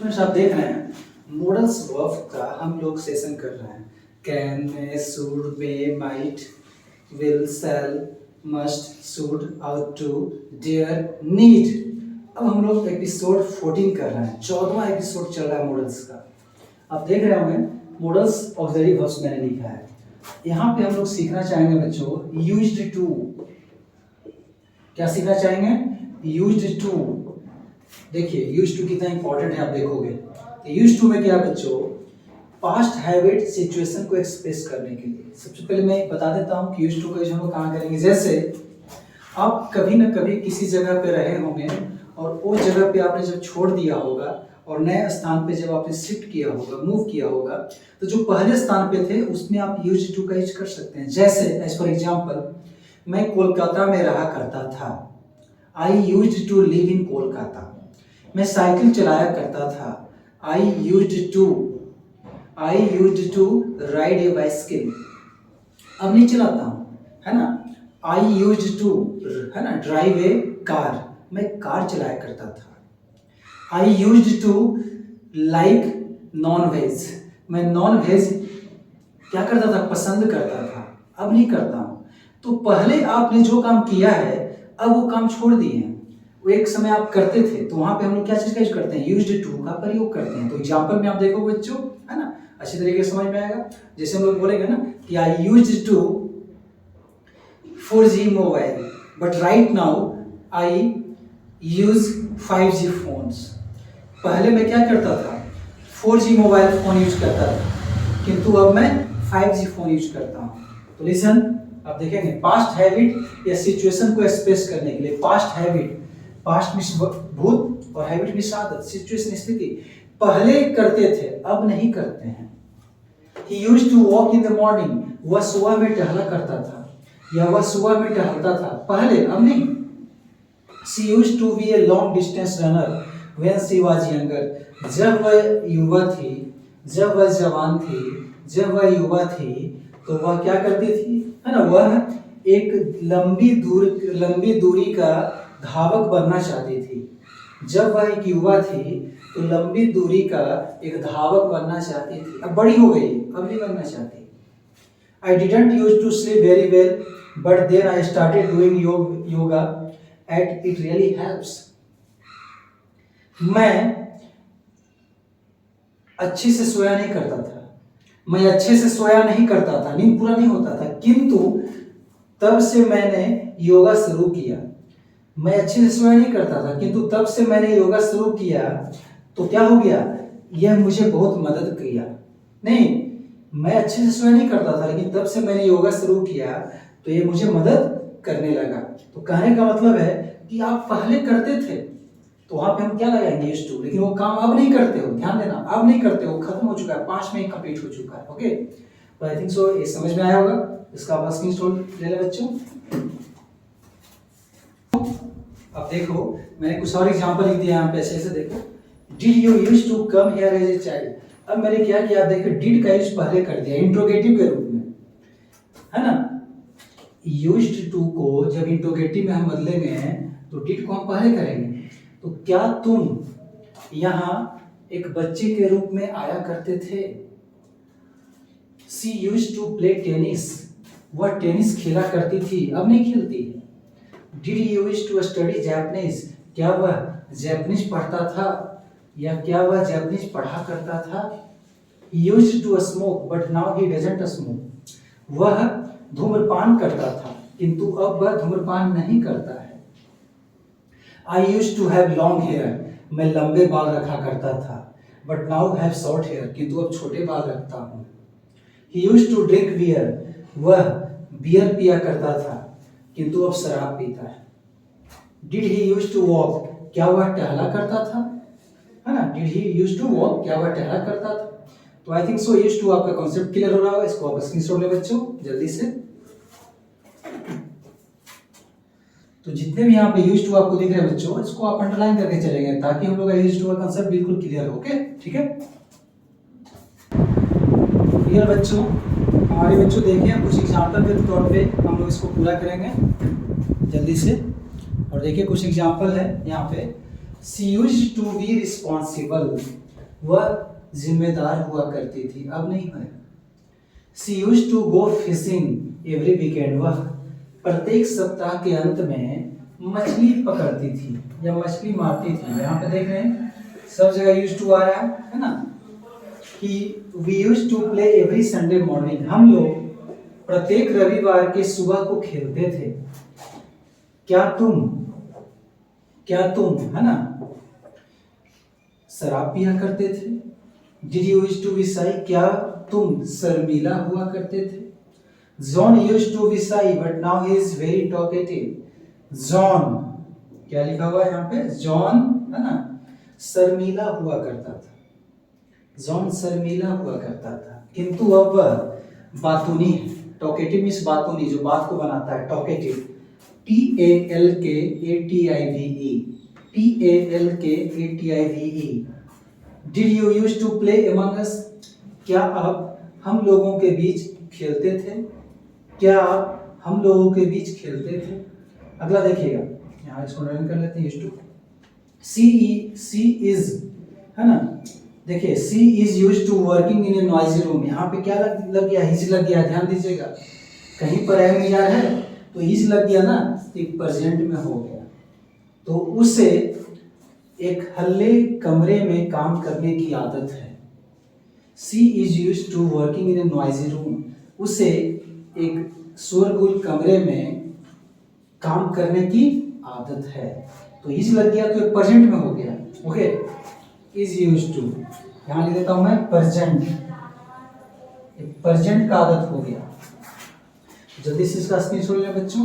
Friends आप देख रहे हैं मॉडल्स वर्ब का हम लोग सेशन कर रहे हैं। Can, may, should, may, might, will, shall, must, should, ought to, dare, need. अब हम लोग एपिसोड 14 कर रहे हैं। 14वां एपिसोड चल रहा है मॉडल्स का। आप देख रहे होंगे मॉडल्स ऑक्सिलरी वर्ब्स मैंने लिखा है। यहाँ पे हम लोग सीखना चाहेंगे बच्चों यूज्ड टू। क्या सीखना चाहेंगे? Used to. देखिए यूज टू कितना इंपॉर्टेंट है आप देखोगे। तो यूज टू में क्या बच्चों, पास्ट हैबिट सिचुएशन को एक्सप्रेस करने के लिए। सबसे पहले मैं बता देता हूँ कि यूज टू का यूज हम लोग कहाँ करेंगे। जैसे आप कभी न कभी किसी जगह पे रहे होंगे और वो जगह पे आपने जब छोड़ दिया होगा और नए स्थान पे जब आपने शिफ्ट किया होगा, मूव किया होगा, तो जो पहले स्थान पे थे उसमें आप यूज टू का यूज कर सकते हैं। जैसे एज फॉर एग्जाम्पल, मैं कोलकाता में रहा करता था। I use to live in Kolkata. मैं साइकिल चलाया करता था। I used to ride a bicycle. अब नहीं चलाता हूँ, है ना। आई यूज्ड टू, है ना, ड्राइव ए कार। मैं कार चलाया करता था। I used to like non veg. मैं नॉन वेज क्या करता था, पसंद करता था। अब नहीं करता हूँ। तो पहले आपने जो काम किया है अब वो काम छोड़ दिए हैं। वो एक समय आप करते थे तो वहां पे हम लोग क्या चीज का यूज करते हैं, यूज्ड टू का प्रयोग करते हैं। तो एग्जांपल में आप देखो बच्चों, है ना, अच्छी तरीके से समझ में आएगा। जैसे हम लोग बोलेंगे ना कि I used to 4G mobile but right now I use 5G phones. पहले मैं क्या करता था, 4G मोबाइल फोन यूज करता था, किंतु अब मैं 5G फोन यूज करता हूँ। तो लिसन, आप देखेंगे पास्ट हैबिट या सिचुएशन को एक्सप्रेस करने के लिए। पास्ट हैबिट, पास्ट मींस भूत और हैबिट मींस आदत, सिचुएशन स्थिति। पहले करते थे अब नहीं करते हैं। He used to walk in the morning, वह सुबह में टहला करता था या वह सुबह में टहलता था पहले, अब नहीं। She used to be a long distance runner when she was younger, जब वह युवा थी, जब वह जवान थी, जब वह युवा थी तो वह क्या करती थी, है ना, वह एक लंबी दूरी का धावक बनना चाहती थी। जब वह एक युवा थी तो लंबी दूरी का एक धावक बनना चाहती थी। अब बड़ी हो गई, अब नहीं बनना चाहती। I didn't used to sleep very well, but then I started doing yoga and it really helps. मैं अच्छे से सोया नहीं करता था। मैं अच्छे से सोया नहीं करता था, नींद पूरा नहीं होता था, किंतु तब से मैंने योगा शुरू किया। मैं अच्छे से सोया नहीं करता था किंतु तब से मैंने योगा शुरू किया तो क्या हो गया, यह मुझे बहुत मदद किया। नहीं, मैं अच्छे से सोया नहीं करता था लेकिन तब से मैंने योगा शुरू किया तो ये मुझे मदद करने लगा। तो कहने का मतलब है कि आप पहले करते थे तो वहां पे हम क्या लगाएंगे, यूज्ड टू, लेकिन वो काम अब नहीं करते हो। ध्यान देना, अब नहीं करते हो, खत्म हो चुका है, 5 में ही कंप्लीट हो चुका है। ओके, तो आई थिंक सो ये समझ में आया होगा। इसका आप स्क्रीनशॉट ले ले बच्चों। अब देखो मैंने कुछ और एग्जांपल लिख दिया यहाँ पे, ऐसे ऐसे देखो। Did you use to come here as a child. अब मैंने क्या किया, आप देखो डिड का यूज पहले कर दिया इंट्रोगेटिव के रूप में, है ना। यूज्ड टू को जब इंट्रोगेटिव में हम बदलेंगे तो डिड को हम पहले करेंगे। तो क्या तुम यहाँ एक बच्चे के रूप में आया करते थे। She used to play tennis, वह टेनिस खेला करती थी, अब नहीं खेलती है। Did you use to study Japanese, क्या वह जापानीज पढ़ता था या क्या वह जापानीज पढ़ा करता था। He used to smoke but now he doesn't smoke, वह धूम्रपान करता था किंतु अब वह धूम्रपान नहीं करता है। I used to have long hair, मैं लंबे बाल रखा करता था, but now have short hair, किंतु अब छोटे बाल रखता हूँ। He used to drink beer, वह बियर पिया करता था किंतु अब शराब पीता है। Did he use to walk, क्या वह टहला करता था, है ना। Did he use to walk, क्या वह टहला करता था। तो I think so use to आपका कॉन्सेप्ट क्लियर हो रहा होगा। इसको आप स्क्रीनशॉट ले बच्चों जल्दी से। तो जितने भी यहाँ पे यूज टू आपको दिख रहे हैं बच्चों, इसको आप अंडरलाइन करके चलेंगे ताकि हम लोग का यूज टू का कॉन्सेप्ट बिल्कुल क्लियर हो। ओके, ठीक है, क्लियर बच्चों। हमारे बच्चों देखिए कुछ एग्जाम्पल के तौर पे हम लोग इसको पूरा करेंगे जल्दी से। और देखिए कुछ एग्जाम्पल है यहाँ पे। She used to be responsible, वह जिम्मेदार हुआ करती थी, अब नहीं है। She used to go fishing every weekend, वह प्रत्येक सप्ताह के अंत में मछली पकड़ती थी या मछली मारती थी। यहाँ पे देख रहे हैं सब जगह यूज्ड टू आ रहा है ना। कि we used to play every Sunday morning, हम लोग प्रत्येक रविवार के सुबह को खेलते थे। क्या तुम है ना शराब पिया करते थे। Did you used to be shy, क्या तुम शर्मीला हुआ करते थे। John used to be shy but now he is very talkative. John क्या लिखा हुआ है यहाँ पे, जॉन है ना शर्मीला हुआ करता था। जॉन शर्मीला हुआ करता था, किंतु अब वह बातूनी है। टॉकेटिव मीन्स बातूनी, जो बात को बनाता है, talkative. TALKATIVE। Did you used to play among us, क्या आप हम लोगों के बीच खेलते थे। क्या आप हम लोगों के बीच खेलते थे। अगला देखिएगा, यहाँ इसको रन कर लेते हैं। used to सी इज है ना, देखिए she is used to working in a noisy room. यहाँ पे क्या लग गया, हिज लग गया, ध्यान दीजिएगा। कहीं पर एमिजार है तो हिज लग गया ना, एक प्रेजेंट में हो गया। तो उसे एक हल्ले कमरे में काम करने की आदत है। She is used to working in a noisy room, उसे एक शोरगुल कमरे में काम करने की आदत है। तो इज लग गया तो प्रेजेंट में हो गया। ओके, इज यूज्ड टू, यहाँ लिख देता हूं मैं प्रेजेंट, प्रेजेंट का आदत हो गया। जल्दी से इसका स्क्रीनशॉट लें बच्चों।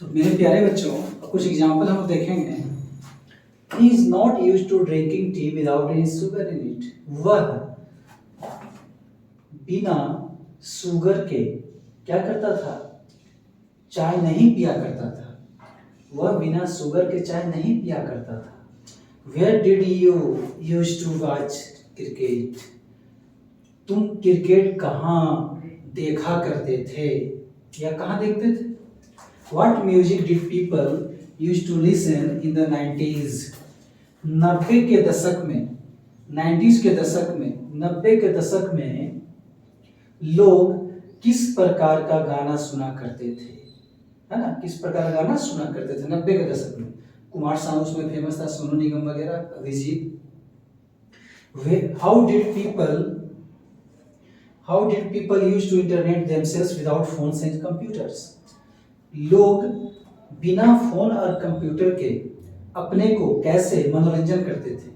तो मेरे प्यारे बच्चों, कुछ एग्जाम्पल हम देखेंगे। He is not used to drinking tea without any sugar in it. वह बिना शुगर के क्या करता था, चाय नहीं पिया करता था। वह बिना शुगर के चाय नहीं पिया करता था। Where did you used to watch cricket? तुम क्रिकेट कहाँ देखा करते थे या कहाँ देखते थे। What music did people used to listen in the 90s? 90 के दशक में, 90s के दशक में, 90 के दशक में लोग किस प्रकार का गाना सुना करते थे, है ना, किस प्रकार का गाना सुना करते थे 90 के दशक में। कुमार सानू उसमें फेमस था, सोनू निगम वगैरह, Abhijit. How did people used to entertain themselves without phones and computers? लोग बिना फोन और कंप्यूटर के अपने को कैसे मनोरंजन करते थे।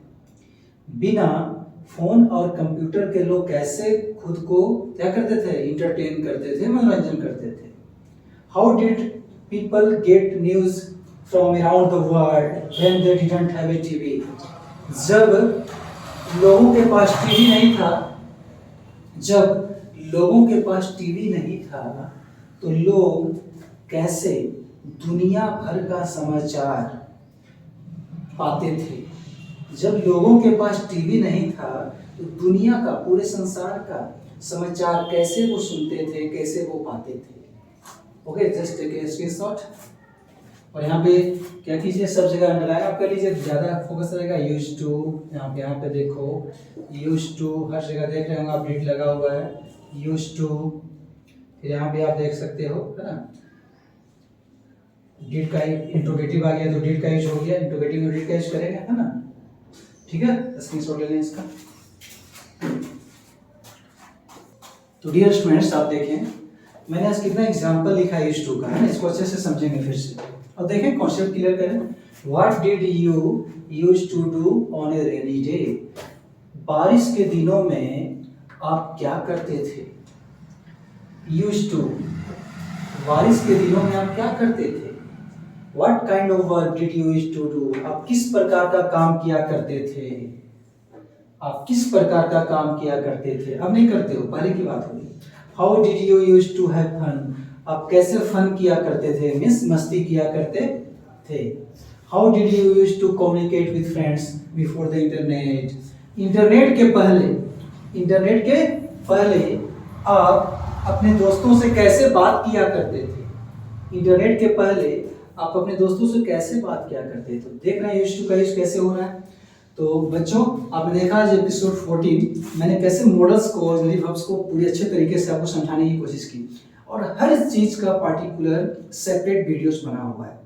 बिना फोन और कंप्यूटर के लोग कैसे खुद को क्या करते थे, इंटरटेन करते थे, मनोरंजन करते थे। How did people get news from around the world when they didn't have a TV? जब लोगों के पास टीवी नहीं था, जब लोगों के पास टीवी नहीं था तो लोग कैसे दुनिया भर का समाचार पाते थे। जब लोगों के पास टीवी नहीं था तो दुनिया का, पूरे संसार का समाचार कैसे वो सुनते थे, कैसे वो पाते थे। Okay, just take a screenshot और यहाँ पे क्या कीजिए, सब जगह अंडरलाइन आप कर लीजिए, ज़्यादा फोकस रहेगा। यूज्ड टू, यहाँ पे देखो यूज्ड टू, हर जगह देख रहे होंगे आप, डिड लगा हुआ है, यूज्ड टू। फिर यहाँ पे आप देख सकते हो, है ना, डिड का इंट्रोगेटिव आ गया तो डिड का यूज हो गया, इंट्रोगेटिव में डिड का यूज करेंगे, है ना। ठीक है, स्क्रीनशॉट ले लें इसका। तो डियर स्टूडेंट्स, आप देखें मैंने आज कितना एग्जांपल लिखा है यूज्ड टू का, है ना, इसको अच्छे से समझेंगे फिर से। और देखें कॉन्सेप्ट क्लियर करें। What did you used to do on a rainy day? बारिश के दिनों में आप क्या करते थे। यूज्ड टू, बारिश के दिनों में आप क्या करते थे। What kind of work did you used to do? आप किस प्रकार का काम किया करते थे। आप किस प्रकार का काम किया करते थे, अब नहीं करते हो, पहले की बात होगी। How did you used to have fun? आप कैसे फन किया करते थे, मिस मस्ती किया करते थे। How did you used to communicate with friends before the internet? Internet के पहले आप अपने दोस्तों से कैसे बात किया करते थे। इंटरनेट के पहले आप अपने दोस्तों से कैसे बात किया करते थे। तो देख रहे हैं यूज्ड टू का यूज कैसे हो रहा है। तो बच्चों, आपने देखा आज एपिसोड 14 मैंने कैसे मॉडल्स को और वर्ब्स को पूरी अच्छे तरीके से आपको समझाने की कोशिश की, और हर चीज का पार्टिकुलर सेपरेट वीडियोस बना हुआ है।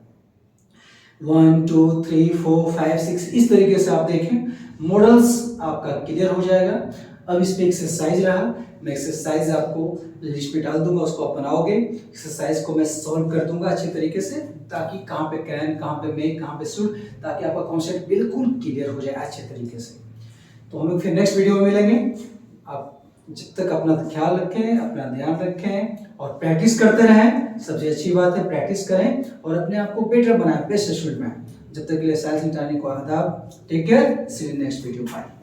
1 2 3 4 5 6 इस तरीके से आप देखें, मॉडल्स आपका क्लियर हो जाएगा। अब इस पे एक्सरसाइज रहा, मैं एक्सरसाइज आपको लिस्ट पे डाल दूंगा, उसको आप बनाओगे। एक्सरसाइज को मैं सॉल्व कर दूंगा अच्छे तरीके से, ताकि कहाँ पे कैन, कहाँ पे मेक, कहाँ पे शुड, ताकि आपका कॉन्सेप्ट बिल्कुल क्लियर हो जाए अच्छे तरीके से। तो हम लोग फिर नेक्स्ट वीडियो में मिलेंगे। आप जब तक अपना ख्याल रखें, अपना ध्यान रखें और प्रैक्टिस करते रहें। सबसे अच्छी बात है प्रैक्टिस करें और अपने आप को बेटर बनाएं, बेस्ट स्टूडेंट में। जब तक के लिए साइंस इंटरनेट को आदाब, take care, see you next video, bye.